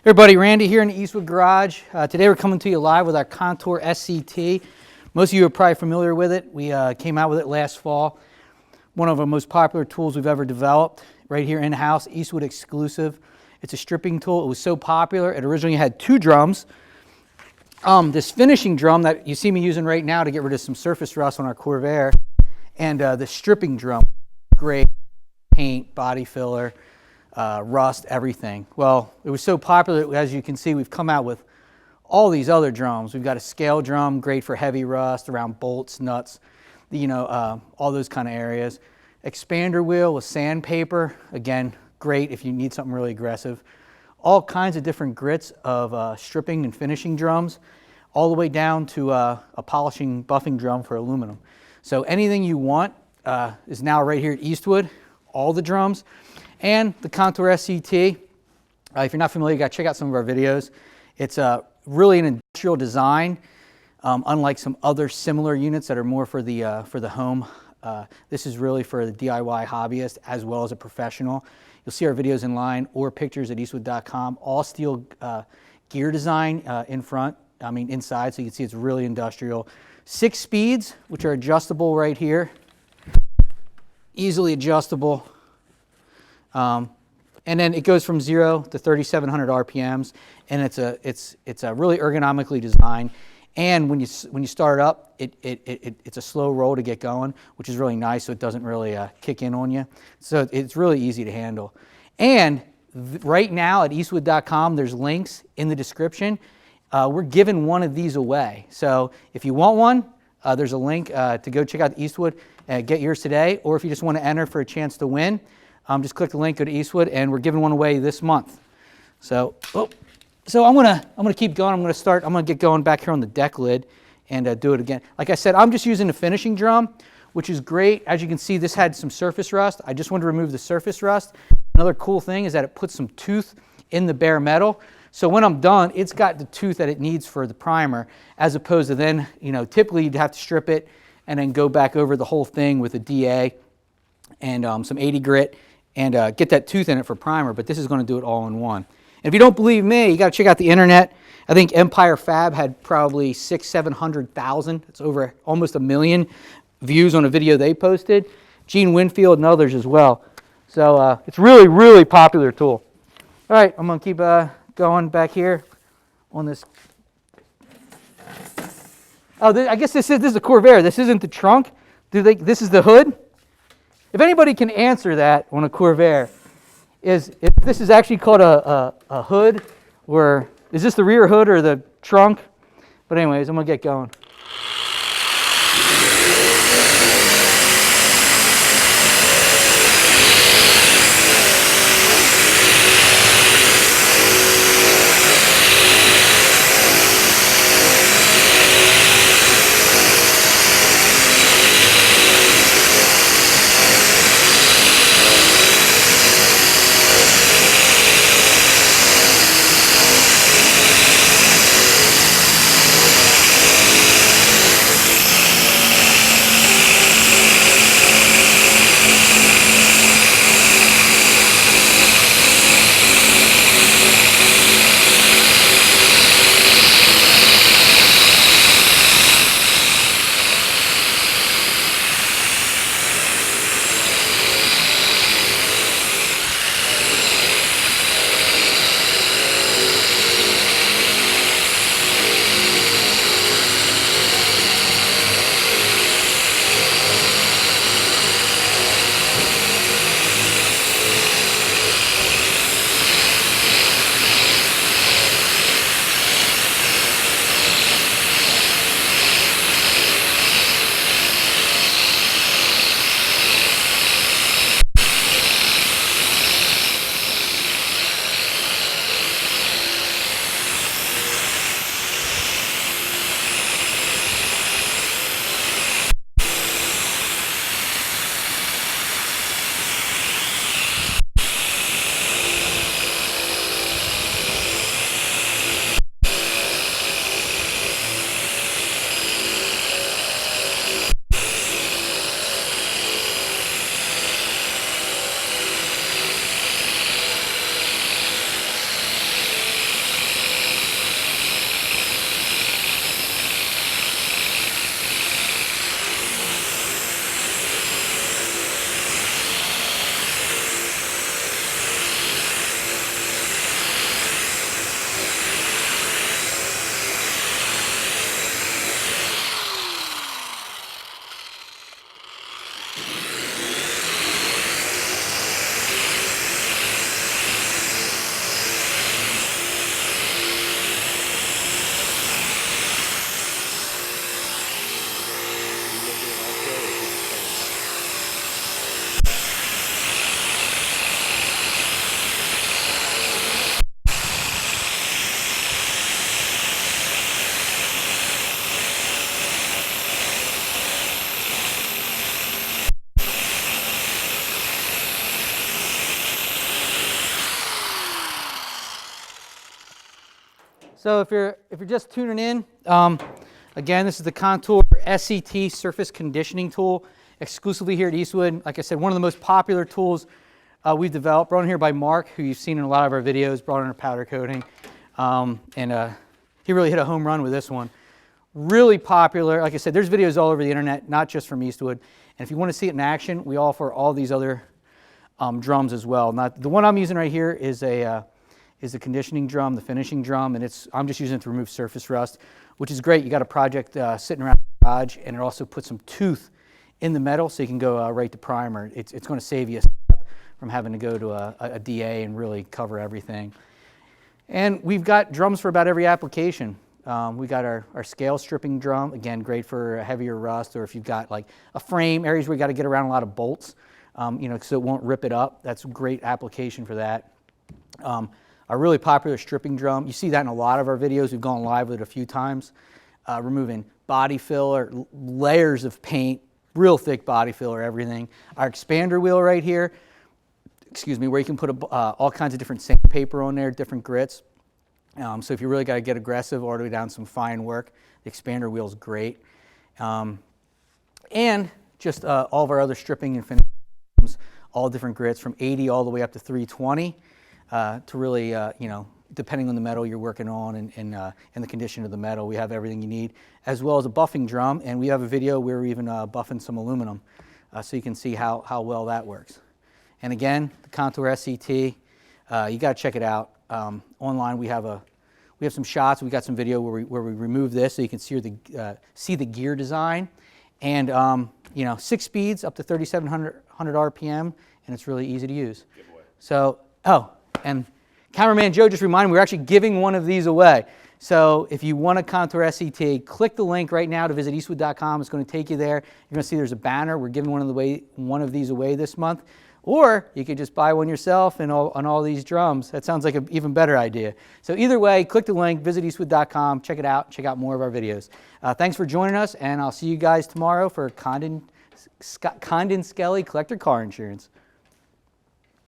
Everybody, Randy here in the Eastwood Garage. Today we're coming to you live with our Contour SCT. Most of you are probably familiar with it. We came out with it last fall. One of our most popular tools we've ever developed, right here in-house, Eastwood exclusive. It's a stripping tool. It was so popular, it originally had two drums. This finishing drum that you see me using right now to get rid of some surface rust on our Corvair, and the stripping drum, great paint, body filler, rust, everything. Well, it was so popular, as you can see, we've come out with all these other drums. We've got a scale drum, great for heavy rust, around bolts, nuts, all those kind of areas. Expander wheel with sandpaper, again, great if you need something really aggressive. All kinds of different grits of stripping and finishing drums, all the way down to a polishing, buffing drum for aluminum. So anything you want is now right here at Eastwood, all the drums. And the Contour SCT, if you're not familiar, you got to check out some of our videos. It's really an industrial design, unlike some other similar units that are more for the home. This is really for the DIY hobbyist as well as a professional. You'll see our videos in line or pictures at eastwood.com. All steel gear design inside, so you can see it's really industrial. 6 speeds, which are adjustable right here, easily adjustable. And then it goes from 0 to 3,700 RPMs, and it's a really ergonomically designed. And when you start up, it's a slow roll to get going, which is really nice, so it doesn't really kick in on you. So it's really easy to handle. And right now at eastwood.com, there's links in the description. We're giving one of these away. So if you want one, there's a link to go check out the Eastwood and get yours today. Or if you just want to enter for a chance to win, just click the link, go to Eastwood, and we're giving one away this month. So I'm gonna keep going. I'm gonna get going back here on the deck lid and do it again. Like I said, I'm just using the finishing drum, which is great. As you can see, this had some surface rust. I just wanted to remove the surface rust. Another cool thing is that it puts some tooth in the bare metal. So when I'm done, it's got the tooth that it needs for the primer, as opposed to then, typically you'd have to strip it and then go back over the whole thing with a DA and some 80 grit and get that tooth in it for primer, but this is going to do it all in one. And if you don't believe me, you got to check out the internet. I think Empire Fab had probably 600,000-700,000. It's over almost 1 million views on a video they posted. Gene Winfield and others as well. So it's really, really popular tool. All right, I'm going to keep going back here on this. Oh, I guess this is a Corvair. This isn't the trunk. This is the hood? If anybody can answer that on a Corvair, is if this is actually called a hood, or is this the rear hood or the trunk? But anyways, I'm going to get going. So if you're just tuning in, again, this is the Contour SCT surface conditioning tool, exclusively here at Eastwood. Like I said, one of the most popular tools we've developed, brought in here by Mark, who you've seen in a lot of our videos, brought in our powder coating, he really hit a home run with this one. Really popular. Like I said, there's videos all over the internet, not just from Eastwood. And if you want to see it in action, we offer all these other drums as well. Now, the one I'm using right here is the conditioning drum, the finishing drum, and I'm just using it to remove surface rust, which is great. You got a project sitting around the garage, and it also puts some tooth in the metal, so you can go right to primer. It's going to save you a step from having to go to a DA and really cover everything. And we've got drums for about every application. We got our scale stripping drum, again, great for heavier rust, or if you've got like a frame, areas where you got to get around a lot of bolts, so it won't rip it up. That's a great application for that. A really popular stripping drum. You see that in a lot of our videos. We've gone live with it a few times. Removing body filler, layers of paint, real thick body filler, everything. Our expander wheel right here, where you can put all kinds of different sandpaper on there, different grits. So if you really got to get aggressive all the way down some fine work, the expander wheel is great. And just all of our other stripping and finishing, all different grits from 80 all the way up to 320. To really, depending on the metal you're working on and the condition of the metal, we have everything you need, as well as a buffing drum. And we have a video where we're even buffing some aluminum, so you can see how well that works. And again, the Contour SCT, you got to check it out. Online, we have some shots. We got some video where we remove this, so you can see the gear design, and 6 speeds up to 3,700 RPM, and it's really easy to use. Giveaway. So, and cameraman Joe just reminded me we're actually giving one of these away. So if you want a Contour SCT, click the link right now to visit eastwood.com. It's going to take you there. You're going to see there's a banner. We're giving one of these away this month. Or you could just buy one yourself on all these drums. That sounds like an even better idea. So either way, click the link, visit eastwood.com, check it out, check out more of our videos. Thanks for joining us, and I'll see you guys tomorrow for Condon Skelly Collector Car Insurance.